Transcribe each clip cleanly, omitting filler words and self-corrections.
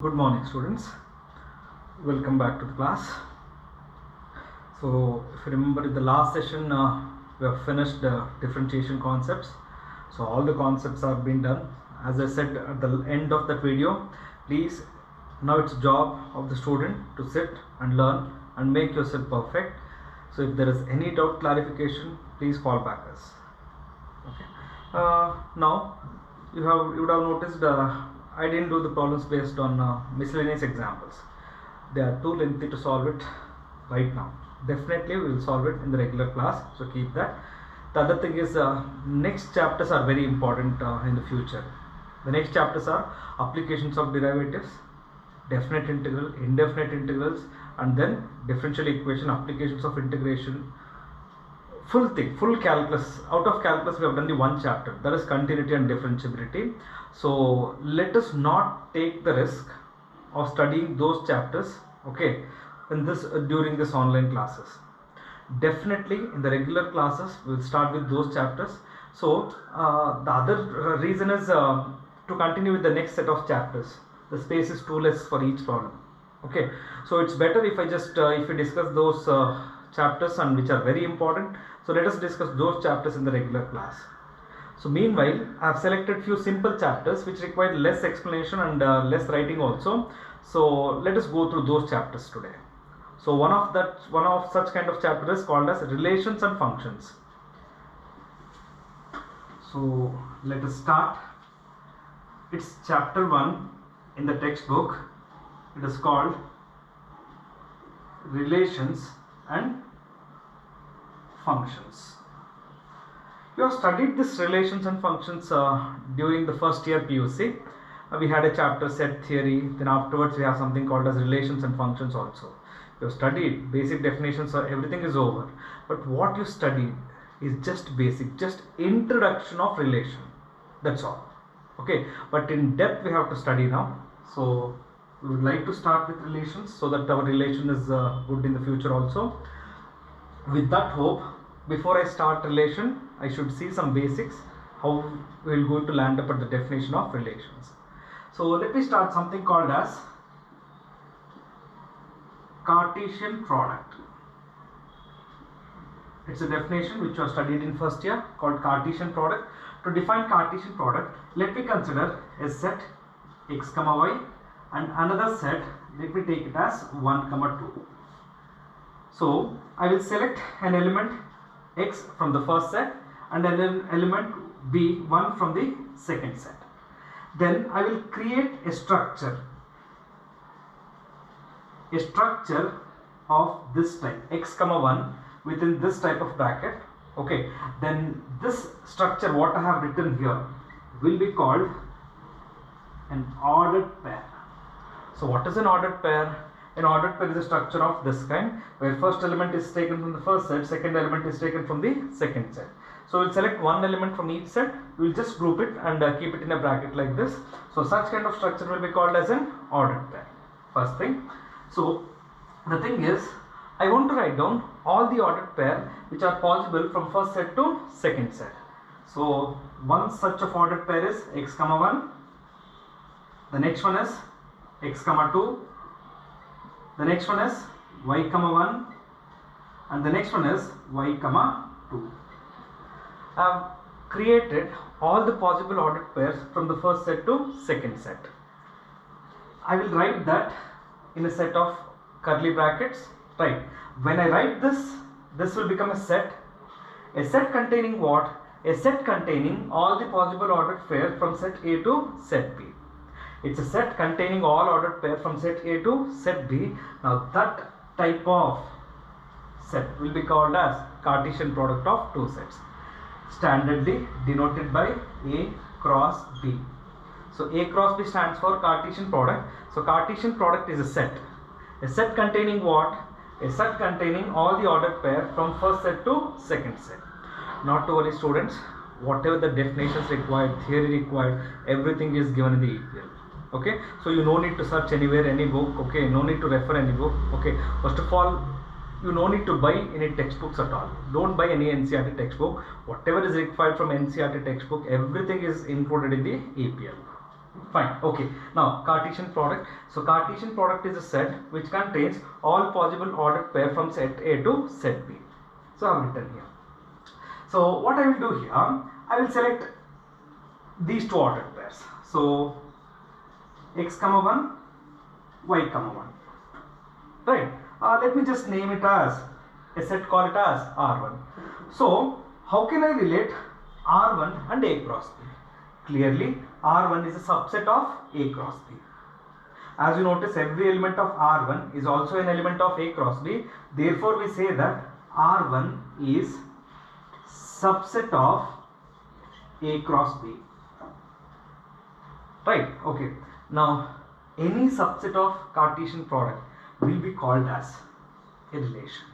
Good morning, students. Welcome back to the class. So, if you remember in the last session, we have finished differentiation concepts. So, all the concepts have been done. As I said at the end of that video, please, now it's job of the student to sit and learn and make yourself perfect. So, if there is any doubt clarification, please call back us. Okay. Now, you would have noticed I didn't do the problems based on miscellaneous examples. They are too lengthy to solve it right now. Definitely we will solve it in the regular class, so keep that. The other thing is next chapters are very important in the future. The next chapters are applications of derivatives, definite integral, indefinite integrals, and then differential equation, applications of integration, full thing, full calculus. Out of calculus we have done the one chapter, that is continuity and differentiability. So let us not take the risk of studying those chapters, okay, in this during this online classes. Definitely in the regular classes we will start with those chapters. So the other reason is to continue with the next set of chapters. The space is too less for each problem. Okay, so it's better if I just if we discuss those chapters and which are very important. So let us discuss those chapters in the regular class. So meanwhile, I have selected few simple chapters which require less explanation and less writing also. So let us go through those chapters today. So one of such kind of chapter is called as relations and functions. So let us start. It's chapter 1 in the textbook. It is called relations and functions. You have studied this relations and functions during the first year PUC. We had a chapter set theory, then afterwards we have something called as relations and functions also. You have studied basic definitions, so everything is over. But what you studied is just basic, just introduction of relation. That's all. Okay, but in depth we have to study now. So we would like to start with relations so that our relation is good in the future also. With that hope, before I start relation, I should see some basics, how we will going to land up at the definition of relations. So let me start something called as Cartesian product. It's a definition which was studied in first year called Cartesian product. To define Cartesian product, let me consider a set x comma y and another set, let me take it as 1 comma 2. So I will select an element x from the first set and an element b1 from the second set. Then I will create a structure of this type x comma 1 within this type of bracket. Okay, then this structure what I have written here will be called an ordered pair. So what is an ordered pair? An ordered pair is a structure of this kind, where first element is taken from the first set, second element is taken from the second set. So we'll select one element from each set, we'll just group it and keep it in a bracket like this. So such kind of structure will be called as an ordered pair. First thing. So the thing is, I want to write down all the ordered pair which are possible from first set to second set. So one such of ordered pair is x comma 1, the next one is x comma 2, the next one is y comma 1, and the next one is y comma 2. I have created all the possible ordered pairs from the first set to second set. I will write that in a set of curly brackets. Right. When I write this, this will become a set. A set containing what? A set containing all the possible ordered pairs from set A to set B. It's a set containing all ordered pair from set A to set B. Now that type of set will be called as Cartesian product of two sets, standardly denoted by A cross B. So A cross B stands for Cartesian product. So Cartesian product is a set containing what? A set containing all the ordered pair from first set to second set. Not to worry students, whatever the definitions required, theory required, everything is given in the EPL. Okay, so you no need to search anywhere, any book. Okay, no need to refer any book. Okay, first of all, you no need to buy any textbooks at all. Don't buy any NCERT textbook. Whatever is required from NCERT textbook, everything is included in the EPL. Fine. Okay. Now Cartesian product. So Cartesian product is a set which contains all possible ordered pair from set A to set B. So I have written here. So what I will do here, I will select these two ordered pairs. So x comma 1, y comma 1. Right. Let me just name it as a set, call it as R1. So how can I relate R1 and A cross B? Clearly R1 is a subset of A cross B. As you notice, every element of R1 is also an element of A cross B. Therefore we say that R1 is subset of A cross B. Right. Okay. Now any subset of Cartesian product will be called as a relation.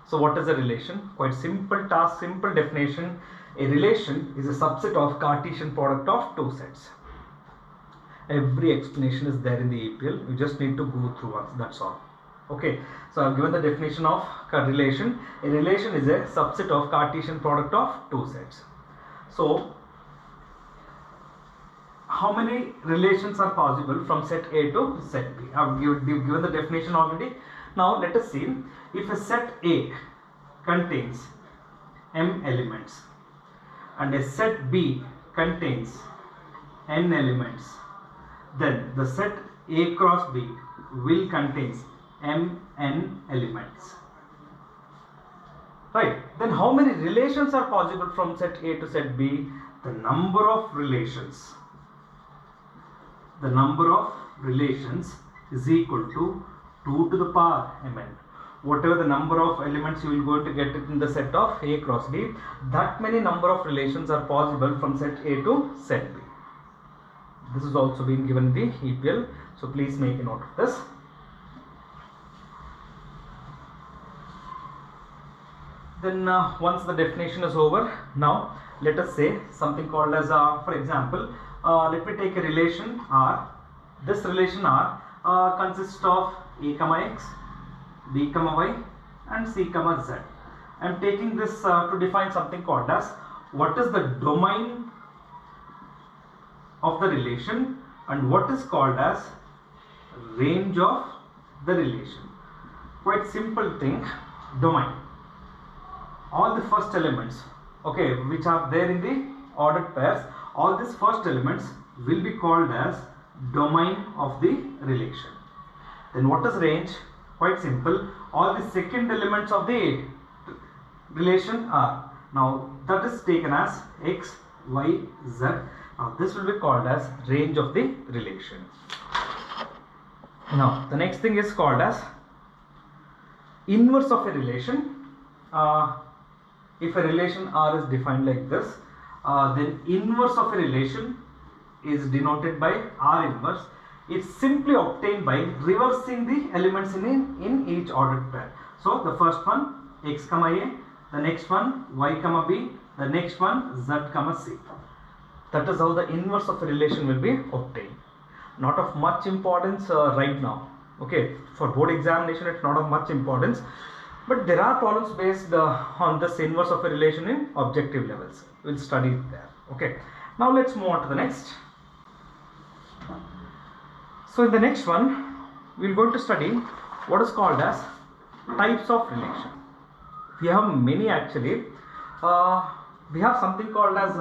So what is a relation? Quite simple task, simple definition. A relation is a subset of Cartesian product of two sets. Every explanation is there in the EPL. You just need to go through once, that's all. Okay, so I have given the definition of relation. A relation is a subset of Cartesian product of two sets. So how many relations are possible from set A to set B? I have given the definition already. Now let us see, if a set A contains m elements and a set B contains n elements, then the set A cross B will contain mn elements. Right. Then how many relations are possible from set A to set B? The number of relations. The number of relations is equal to 2 to the power mn. Whatever the number of elements you will going to get it in the set of A cross B, that many number of relations are possible from set A to set B. This is also being given in the EPL, so please make a note of this. Then once the definition is over, now let us say something called as for example, let me take a relation R. This relation R consists of A comma X, B comma Y and C comma Z. I am taking this to define something called as what is the domain of the relation and what is called as range of the relation. Quite simple thing, domain. All the first elements, okay, which are there in the ordered pairs, all these first elements will be called as domain of the relation. Then what is range? Quite simple, all the second elements of the relation are, now that is taken as x, y, z. Now this will be called as range of the relation. Now the next thing is called as inverse of a relation. If a relation R is defined like this, then inverse of a relation is denoted by R inverse. It's simply obtained by reversing the elements in each ordered pair. So the first one x comma A, the next one y comma B, the next one z comma C. That is how the inverse of a relation will be obtained. Not of much importance right now. Okay, for board examination it's not of much importance, but there are problems based on this inverse of a relation in objective levels. We'll study it there. Okay, now let's move on to the next. So in the next one, we're going to study what is called as types of relation. We have many actually. We have something called as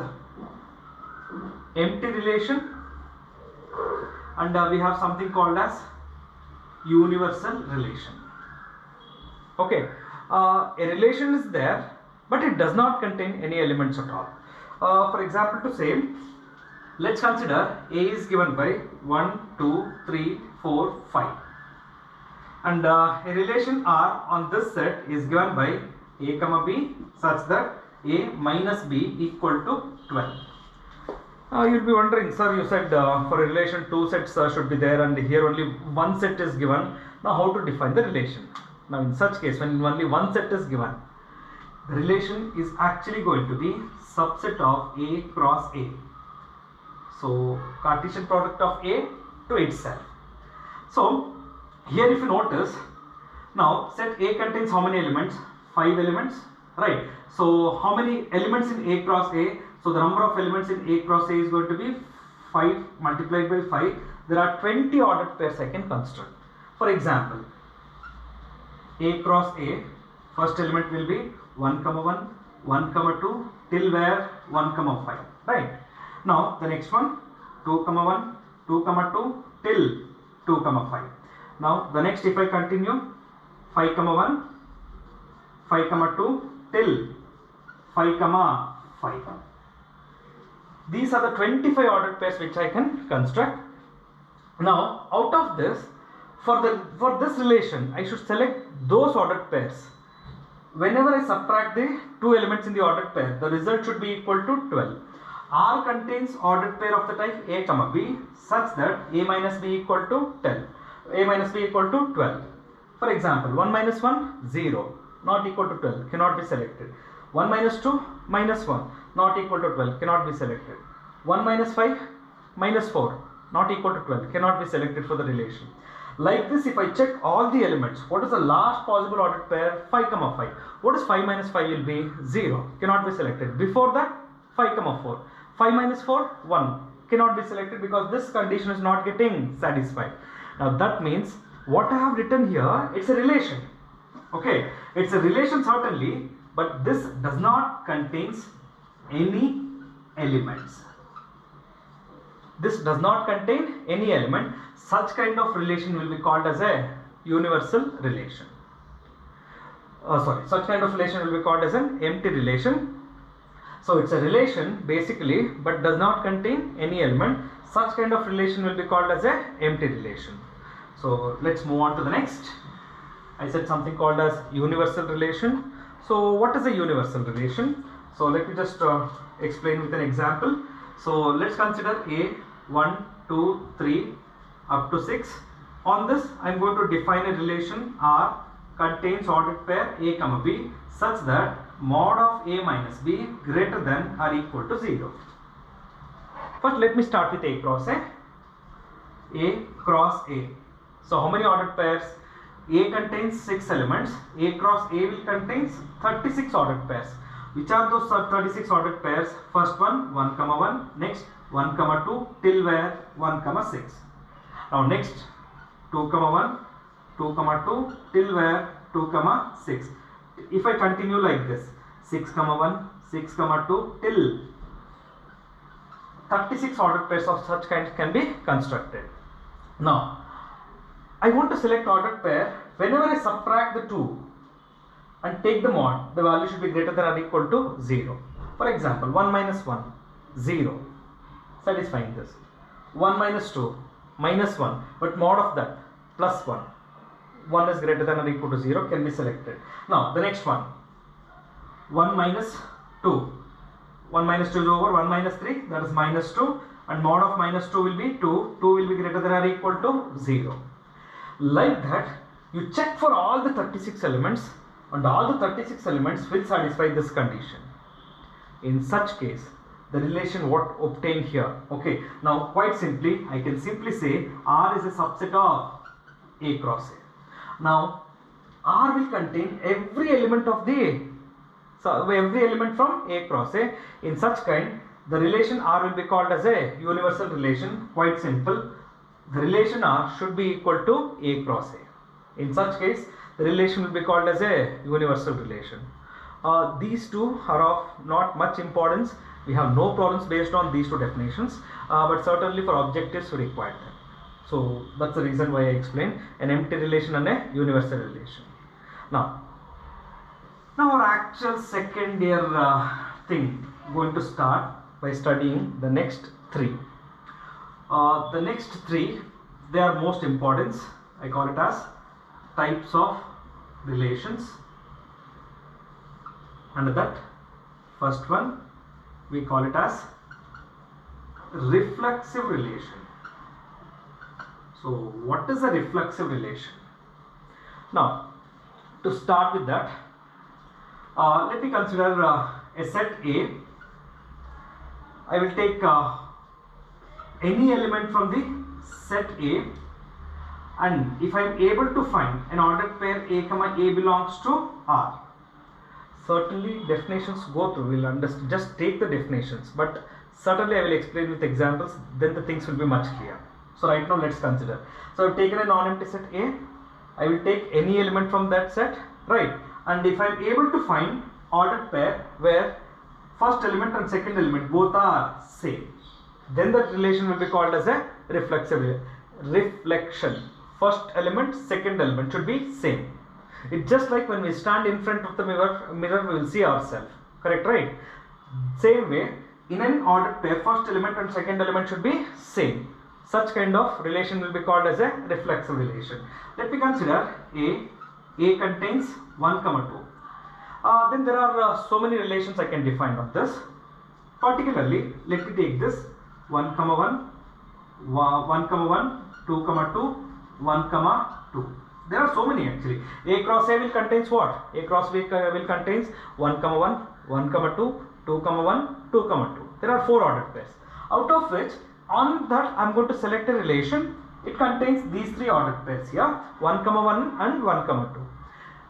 empty relation, and we have something called as universal relation. Okay, a relation is there, but it does not contain any elements at all. For example, to say, let's consider A is given by 1, 2, 3, 4, 5, and a relation R on this set is given by A comma B such that A minus B equal to 12. You'll be wondering, sir, you said for a relation two sets should be there, and here only one set is given. Now how to define the relation? Now in such case, when only one set is given, the relation is actually going to be subset of A cross A. So Cartesian product of A to itself. So here if you notice, now set A contains how many elements? 5 elements, right? So how many elements in A cross A? So the number of elements in A cross A is going to be 5 multiplied by 5, there are 20 ordered pairs I can construct. For example, A cross A, first element will be 1, 1, 1, 2, till where 1, 5, right? Now the next one 2, 1, 2, 2, till 2, 5. Now the next, if I continue 5, 1, 5, 2 till 5, 5. These are the 25 ordered pairs which I can construct. Now out of this, for this relation, I should select those ordered pairs. Whenever I subtract the two elements in the ordered pair, the result should be equal to 12. R contains ordered pair of the type A, B such that A minus B equal to 10. A minus B equal to 12. For example, 1 minus 1, 0, not equal to 12, cannot be selected. 1 minus 2, minus 1, not equal to 12, cannot be selected. 1 minus 5, minus 4, not equal to 12, cannot be selected for the relation. Like this, if I check all the elements, what is the last possible ordered pair? 5, 5. What is 5 minus 5 will be? 0, cannot be selected. Before that, 5, 4. 5 minus 4, 1, cannot be selected because this condition is not getting satisfied. Now that means what I have written here, it's a relation. Okay, it's a relation certainly, but this does not contains any elements. This does not contain any element. Such kind of relation will be called as a universal relation. Such kind of relation will be called as an empty relation. So it's a relation basically, but does not contain any element. Such kind of relation will be called as a empty relation. So let's move on to the next. I said something called as universal relation. So what is a universal relation? So let me just explain with an example. So let's consider A 1, 2, 3 up to 6. On this, I am going to define a relation R contains ordered pair A, B such that mod of A minus B greater than or equal to 0. First, let me start with A cross A. A cross A. So how many ordered pairs? A contains 6 elements. A cross A will contains 36 ordered pairs. Which are those 36 ordered pairs? First one 1, 1, next 1, 2 till where 1, 6. Now next 2, 1, 2, 2 till where 2, 6. If I continue like this 6, 1, 6, 2 till 36 ordered pairs of such kind can be constructed. Now I want to select ordered pair. Whenever I subtract the two and take the mod, the value should be greater than or equal to 0. For example, 1 minus 1, 0, satisfying this. 1 minus 2, minus 1, but mod of that, plus 1. 1 is greater than or equal to 0, can be selected. Now, the next one, 1 minus 2. 1 minus 2 is over, 1 minus 3, that is minus 2, and mod of minus 2 will be 2. 2 will be greater than or equal to 0. Like that, you check for all the 36 elements, and all the 36 elements will satisfy this condition. In such case, the relation what obtained here. Okay, now quite simply, I can simply say R is a subset of A cross A. Now, R will contain every element of the A. So, every element from A cross A. In such kind, the relation R will be called as a universal relation. Quite simple. The relation R should be equal to A cross A. In such case, the relation will be called as a universal relation. These two are of not much importance. We have no problems based on these two definitions, but certainly for objectives we require them. So that's the reason why I explained an empty relation and a universal relation. Now our actual second year thing going to start by studying the next three. The next three, they are most important. I call it as types of relations. Under that, first one we call it as reflexive relation. So what is a reflexive relation? Now to start with that, let me consider a set A. I will take any element from the set A, and if I am able to find an ordered pair A, A belongs to R. Certainly definitions go through, we'll understand, just take the definitions, but Certainly I will explain with examples, then the things will be much clear. So right now let's consider. So I've taken a non-empty set A. I will take any element from that set, right? And if I am able to find ordered pair where first element and second element both are same, then that relation will be called as a reflexive reflection. First element, second element should be same. It's just like when we stand in front of the mirror we will see ourselves. Correct, right? Same way, in an ordered pair, first element and second element should be same. Such kind of relation will be called as a reflexive relation. Let me consider A. A contains 1, 2. Then there are so many relations I can define of this. Particularly, let me take this 1, 1, 1, 2, 2, 1, 2. There are so many actually. A cross A will contains what? A cross B will contains 1, 1, 1, 2, 2, 1, 2, 2. There are 4 ordered pairs. Out of which, on that I am going to select a relation. It contains these 3 ordered pairs here, 1, 1 and 1, 2.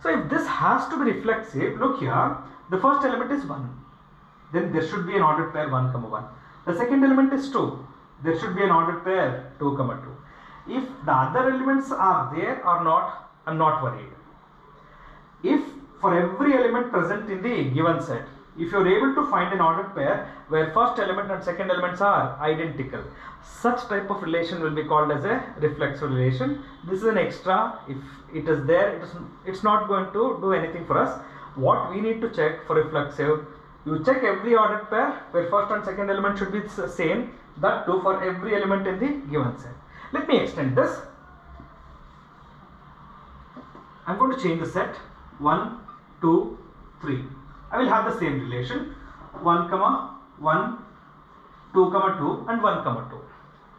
So if this has to be reflexive, look here, the first element is 1. Then there should be an ordered pair 1, 1. The second element is 2. There should be an ordered pair 2, 2. If the other elements are there or not, I am not worried. If for every element present in the given set, if you are able to find an ordered pair where first element and second elements are identical, such type of relation will be called as a reflexive relation. This is an extra. If it is there, it's not going to do anything for us. What we need to check for reflexive, you check every ordered pair where first and second element should be the same. That too for every element in the given set. Let me extend this. I am going to change the set 1, 2, 3. I will have the same relation 1, 1, 2, 2 and 1, 2.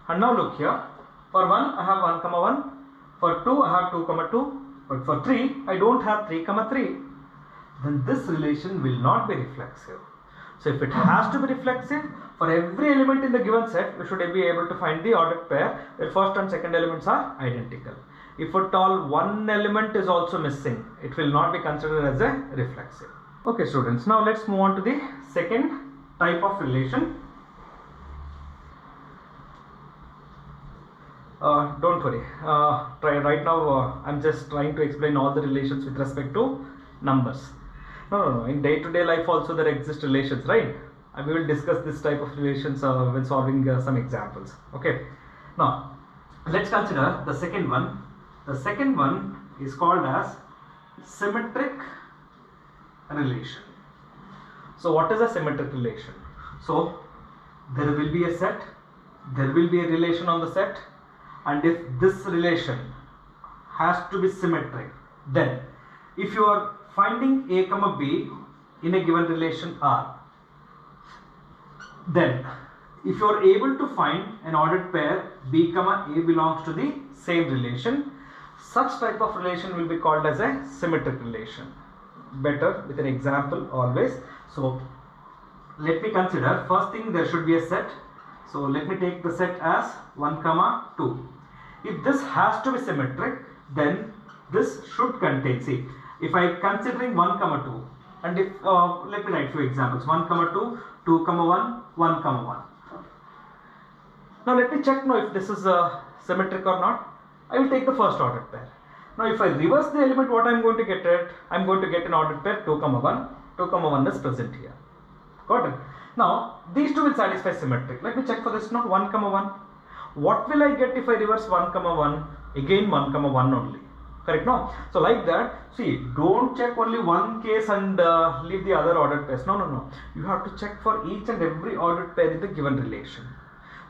And now look here, for 1 I have 1, 1, for 2 I have 2, 2, but for 3 I don't have 3, 3. Then this relation will not be reflexive. So if it has to be reflexive, for every element in the given set, we should be able to find the ordered pair where first and second elements are identical. If at all one element is also missing, it will not be considered as a reflexive. Okay students, now let's move on to the second type of relation. Don't worry, right now I'm just trying to explain all the relations with respect to numbers. No, in day-to-day life also there exist relations, right? And we will discuss this type of relations when solving some examples. Okay, now let's consider the second one. The second one is called as symmetric relation. So what is a symmetric relation? So there will be a set, there will be a relation on the set, and if this relation has to be symmetric, then if you are finding A, B in a given relation R, then if you are able to find an ordered pair B, A belongs to the same relation, such type of relation will be called as a symmetric relation. Better with an example always. So let me consider, first thing there should be a set. So let me take the set as 1, 2. If this has to be symmetric, then this should contain, see, if I considering 1, 2, and if let me write few examples, 1, 2, 2, 1, 1, 1. Now let me check now if this is symmetric or not. I will take the first ordered pair. Now if I reverse the element, what I am going to get it? I am going to get an ordered pair 2, 1. 2, 1 is present here. Got it? Now these two will satisfy symmetric. Let me check for this now. 1, 1. What will I get if I reverse 1, 1? Again 1, 1 only. Correct? No? So like that, see, don't check only one case and leave the other ordered pairs. No. You have to check for each and every ordered pair in the given relation.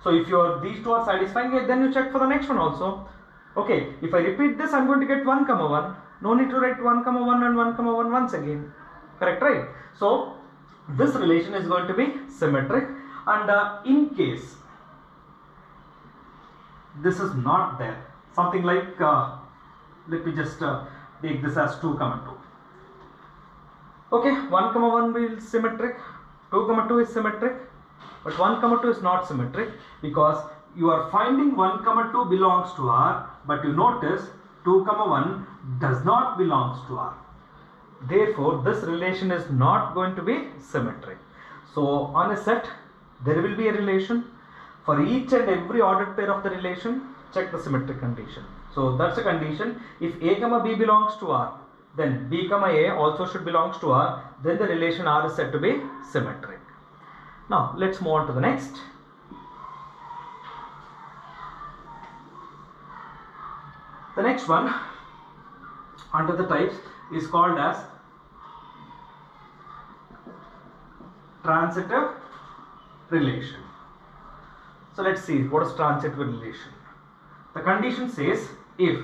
So if these two are satisfying, then you check for the next one also. Okay, if I repeat this, I am going to get 1, 1. No need to write 1, 1 and 1, 1 once again. Correct, right? So this relation is going to be symmetric, and in case this is not there, something like let me just take this as 2, 2. Okay, 1, 1 will symmetric, 2, 2 is symmetric, but 1, 2 is not symmetric because you are finding 1, 2 belongs to R, but you notice 2, 1 does not belongs to R. Therefore, this relation is not going to be symmetric. So on a set, there will be a relation. For each and every ordered pair of the relation, check the symmetric condition. So that's a condition. If A comma B belongs to R, then B comma A also should belongs to R, then the relation R is said to be symmetric. Now let's move on to the next. The next one under the types is called as transitive relation. So let's see what is transitive relation. The condition says if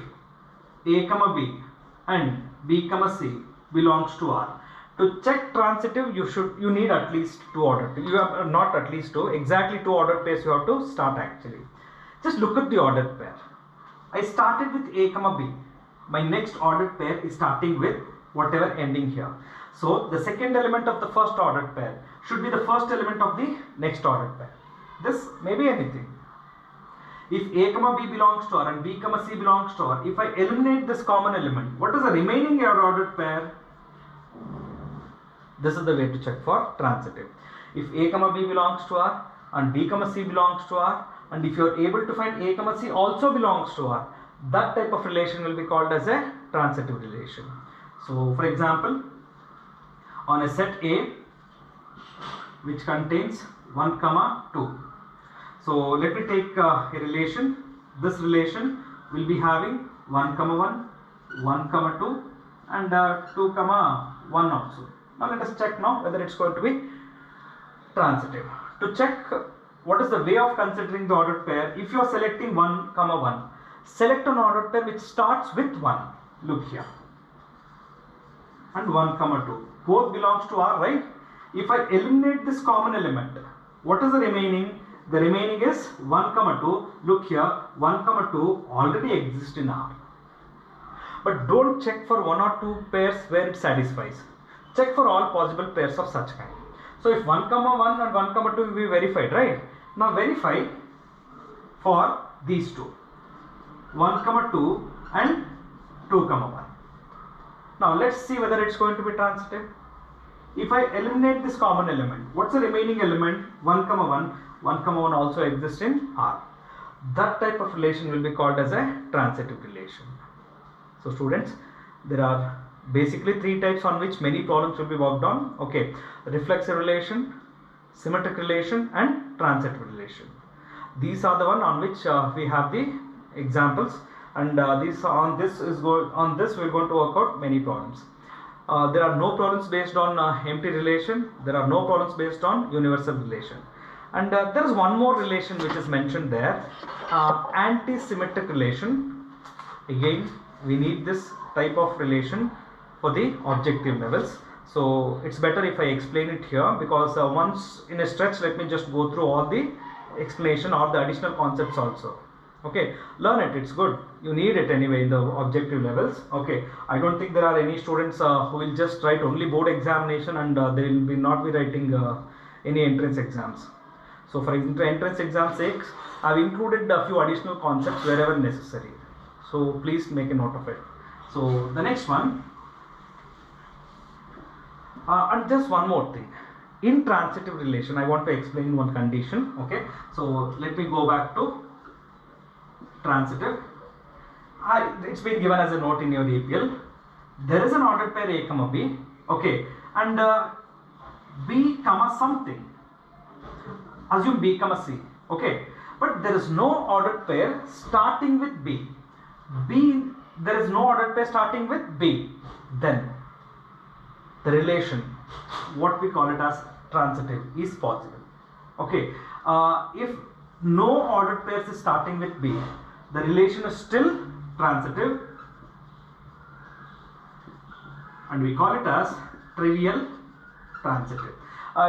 A comma B and B comma C belongs to R. To check transitive, you need at least two ordered pairs. You have not at least two, exactly two ordered pairs you have to start actually. Just look at the ordered pair. I started with A comma B. My next ordered pair is starting with whatever ending here. So the second element of the first ordered pair should be the first element of the next ordered pair. This may be anything. If A comma B belongs to R and B comma C belongs to R, if I eliminate this common element, what is the remaining ordered pair? This is the way to check for transitive. If A comma B belongs to R and B comma C belongs to R, and if you are able to find A comma C also belongs to R, that type of relation will be called as a transitive relation. So for example, on a set A which contains 1 comma 2. So let me take a relation. This relation will be having 1 comma 1, 1 comma 2 and 2 comma 1 also. Now let us check now whether it's going to be transitive. To check what is the way of considering the ordered pair, if you are selecting 1 comma 1, select an ordered pair which starts with 1. Look here. And 1 comma 2. Both belongs to R, right? If I eliminate this common element, what is the remaining? The remaining is 1 comma 2. Look here, 1 comma 2 already exists in R. But don't check for 1 or 2 pairs where it satisfies. Check for all possible pairs of such kind. So if 1 comma 1 and 1 comma 2 will be verified, right? Now verify for these two. 1 comma 2 and 2 comma 1. Now let's see whether it's going to be transitive. If I eliminate this common element, what's the remaining element? 1 comma 1. 1 comma 1 also exists in R. That type of relation will be called as a transitive relation. So students, there are basically 3 types on which many problems will be worked on. Okay, reflexive relation, symmetric relation and transitive relation. These are the one on which we have the examples, and on this we're going to work out many problems. There are no problems based on empty relation. There are no problems based on universal relation. And there is one more relation which is mentioned there, anti-symmetric relation. Again, we need this type of relation for the objective levels. So it's better if I explain it here, because once in a stretch, let me just go through all the explanation or the additional concepts also. Okay, learn it, it's good. You need it anyway in the objective levels. Okay, I don't think there are any students who will just write only board examination and they will not be writing any entrance exams. So for entrance exam sake, I have included a few additional concepts wherever necessary. So please make a note of it. So the next one, and just one more thing. In transitive relation, I want to explain one condition. Okay, so let me go back to transitive. It's been given as a note in your EPL. There is an ordered pair A comma B. Okay, and B comma something. Assume B comma C. Okay, but there is no ordered pair starting with B. There is no ordered pair starting with B. Then the relation, what we call it as transitive, is possible. Okay, if no ordered pairs is starting with B, the relation is still transitive, and we call it as trivial transitive.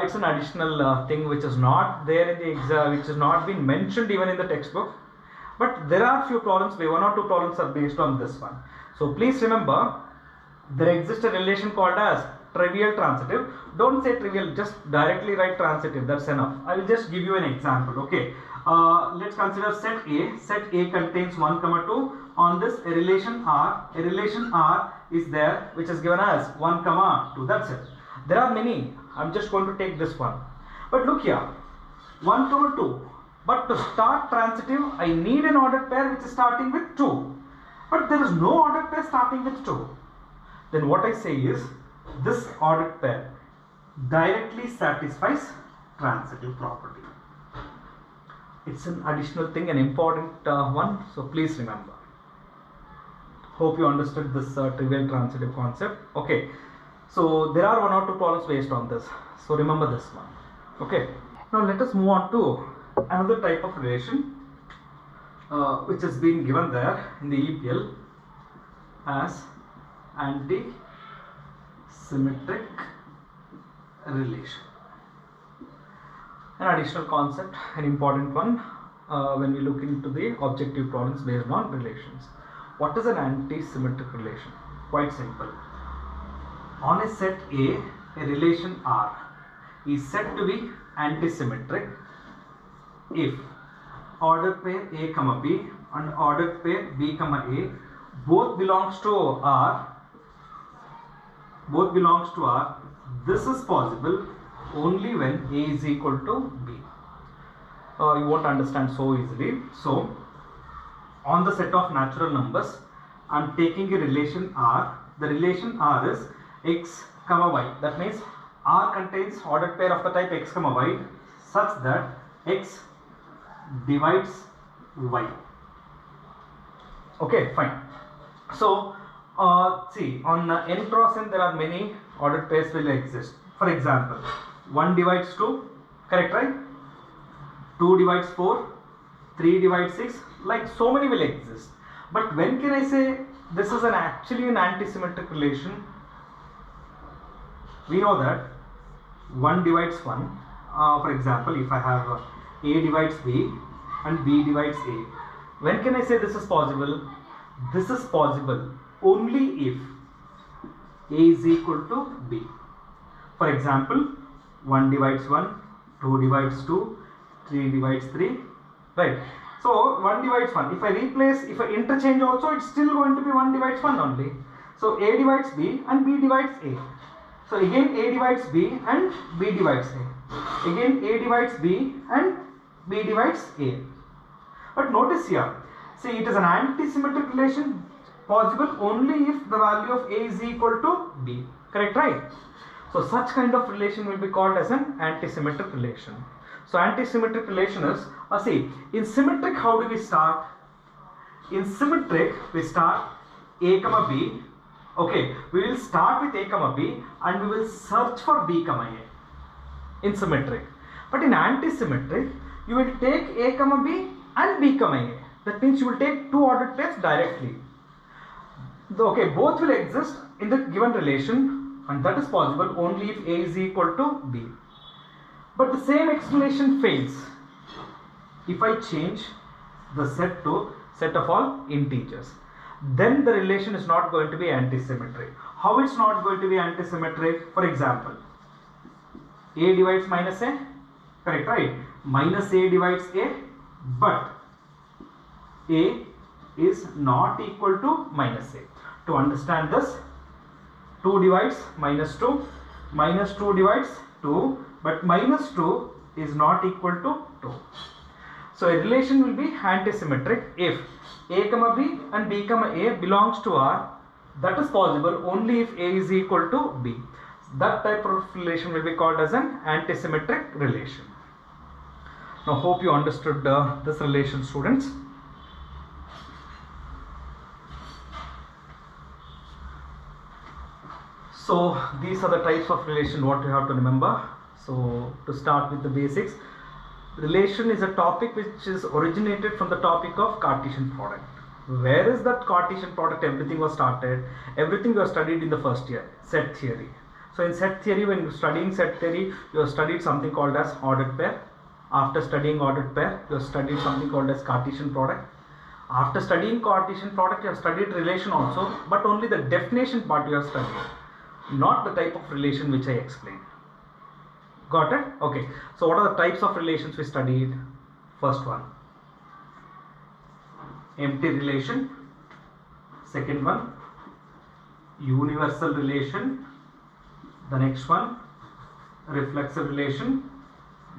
It's an additional thing which is not there in the exam, which has not been mentioned even in the textbook. But there are few problems, 1 or 2 problems are based on this one. So please remember, there exists a relation called as trivial transitive. Don't say trivial, just directly write transitive, that's enough. I will just give you an example. Okay, let's consider set A. Set A contains 1 comma 2. On this, a relation R is there, which is given as 1 comma 2. That's it. There are many. I'm just going to take this one. But look here, 1 comma 2. But to start transitive, I need an ordered pair which is starting with 2. But there is no ordered pair starting with 2. Then what I say is, this ordered pair directly satisfies transitive property. It's an additional thing, an important one, so please remember. Hope you understood this trivial transitive concept. Okay, so there are 1 or 2 problems based on this, so remember this one. Okay, now let us move on to another type of relation which has been given there in the EPL as anti-symmetric relation. An additional concept, an important one when we look into the objective problems based on relations. What is an anti-symmetric relation? Quite simple. On a set A relation R is said to be anti-symmetric if ordered pair A comma B and ordered pair B comma A both belongs to R. This is possible only when A is equal to B. You won't understand so easily. So, on the set of natural numbers, I am taking a relation R. The relation R is x comma y. That means R contains ordered pair of the type x comma y such that x divides y. Okay, fine. So, see, on n cross n there are many ordered pairs will exist. For example, 1 divides 2, correct, right? 2 divides 4, 3 divides 6, like so many will exist. But when can I say this is actually an anti-symmetric relation? We know that 1 divides 1. For example, if I have A divides B and B divides A, when can I say this is possible? This is possible only if A is equal to B. For example, 1 divides 1, 2 divides 2, 3 divides 3, right? So 1 divides 1. If I interchange also, it's still going to be 1 divides 1 only. So A divides B and B divides A. So again A divides B and B divides A. Again A divides B and B divides A. But notice here, see, it is an anti-symmetric relation possible only if the value of A is equal to B. Correct, right? So such kind of relation will be called as an anti-symmetric relation. So anti-symmetric relation is, see, in symmetric how do we start? In symmetric we start A comma B. Okay, we will start with A comma B and we will search for B comma A in symmetric. But in anti-symmetric you will take A comma B and B comma A. That means you will take 2 ordered pairs directly. Okay, both will exist in the given relation, and that is possible only if A is equal to B. But the same explanation fails if I change the set to set of all integers. Then the relation is not going to be anti-symmetric. How it's not going to be anti-symmetric? For example, A divides minus A, correct, right? Minus A divides A, but A is not equal to minus A. To understand this, 2 divides minus 2 divides 2, but minus 2 is not equal to 2. So a relation will be anti-symmetric if A comma B and B comma A belongs to R. That is possible only if A is equal to B. That type of relation will be called as an anti-symmetric relation. Now hope you understood this relation, students. So these are the types of relation what you have to remember. So to start with the basics, relation is a topic which is originated from the topic of Cartesian product. Where is that Cartesian product? Everything was started. Everything was studied in the first year, set theory. So in set theory, when you're studying set theory, you have studied something called as ordered pair. After studying ordered pair, you have studied something called as Cartesian product. After studying Cartesian product, you have studied relation also, but only the definition part you have studied, not the type of relation which I explained. Got it? Okay. So what are the types of relations we studied? First one, empty relation. Second one, universal relation. The next one, reflexive relation.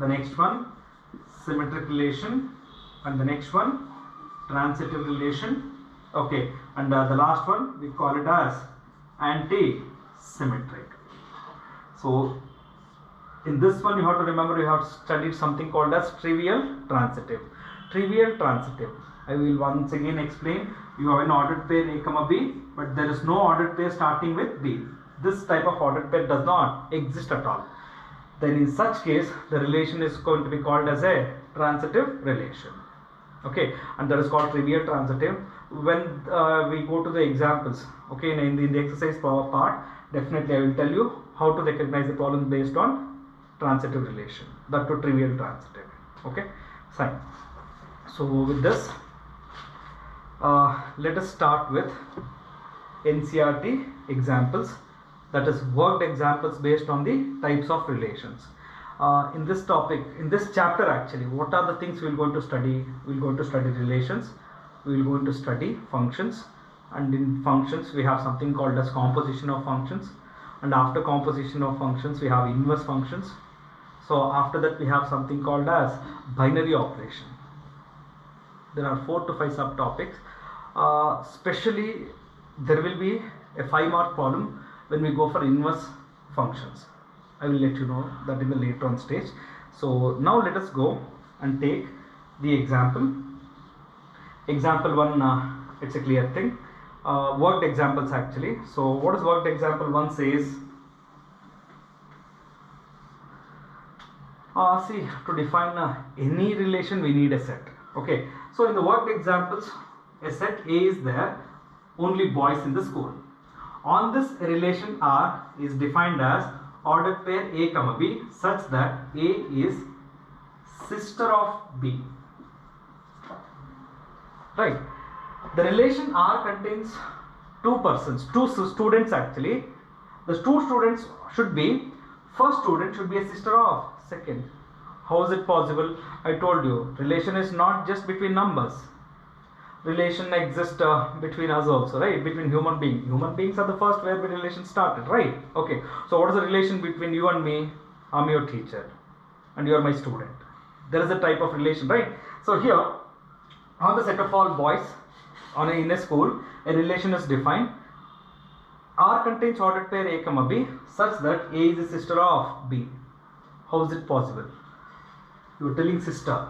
The next one, symmetric relation, and the next one transitive relation. Okay, and the last one we call it as anti-symmetric. So in this one you have to remember, you have studied something called as trivial transitive. Trivial transitive, I will once again explain. You have an ordered pair A comma B, but there is no ordered pair starting with B. This type of ordered pair does not exist at all. Then in such case the relation is going to be called as a transitive relation. Okay, and that is called trivial transitive. When we go to the examples, okay, in the exercise part, definitely I will tell you how to recognize the problem based on transitive relation, that to trivial transitive. Okay, fine. So with this, let us start with NCERT examples, that is worked examples based on the types of relations. In this topic, in this chapter actually, what are the things we are going to study? We are going to study relations, we are going to study functions, and in functions we have something called as composition of functions, and after composition of functions we have inverse functions. So after that we have something called as binary operation. There are 4 to 5 subtopics. Especially there will be a 5-mark problem when we go for inverse functions. I will let you know that in the later on stage. So now let us go and take the example. Example 1, it's a clear thing. Worked examples actually. So what is worked example 1 says? See, to define any relation we need a set. Okay, so in the worked examples, a set A is there, only boys in the school. On this, a relation R is defined as ordered pair A comma B such that A is sister of B. Right. The relation R contains 2 persons, 2 students actually. The 2 students should be, first student should be a sister of second. How is it possible? I told you, relation is not just between numbers. Relation exists between us also, right? Between human beings. Human beings are the first where the relation started, right? Okay. So what is the relation between you and me? I'm your teacher and you are my student. There is a type of relation, right? So here, on the set of all boys in a school, a relation is defined. R contains ordered pair A comma B such that A is a sister of B. How is it possible? You are telling sister,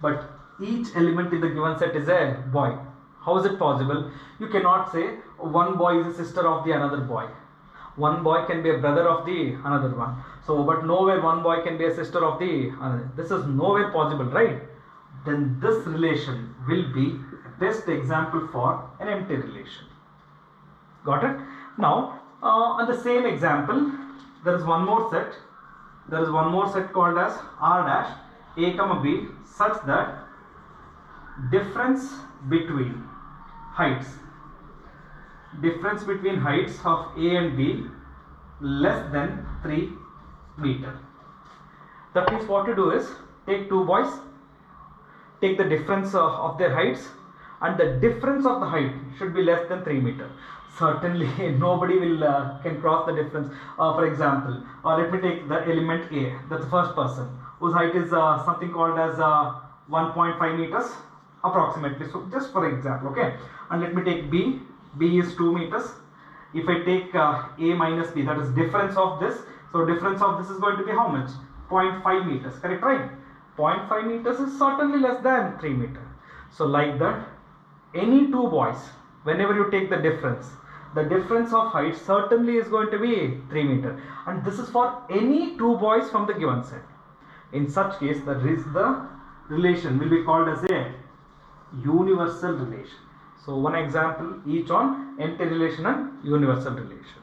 but each element in the given set is a boy. How is it possible? You cannot say one boy is a sister of the another boy. One boy can be a brother of the another one. So, but nowhere one boy can be a sister of the another. This is nowhere possible, right? Then this relation will be a best example for an empty relation. Got it? Now, on the same example, there is one more set. There is one more set called as R dash A comma B such that difference between heights of A and B less than 3 meter. That means what you do is take 2 boys, take the difference of their heights, and the difference of the height should be less than 3 meter. Certainly nobody will can cross the difference. For example, let me take the element A, that's the first person, whose height is something called as 1.5 meters approximately. So just for example, okay, and let me take B. B is 2 meters. If I take A minus B, that is difference of this. So difference of this is going to be how much? 0.5 meters, correct, right? 0.5 meters is certainly less than 3 meters. So like that, any 2 boys, whenever you take the difference of height certainly is going to be 3 meters, and this is for any 2 boys from the given set. In such case, the relation will be called as a universal relation. So one example each on empty relation and universal relation.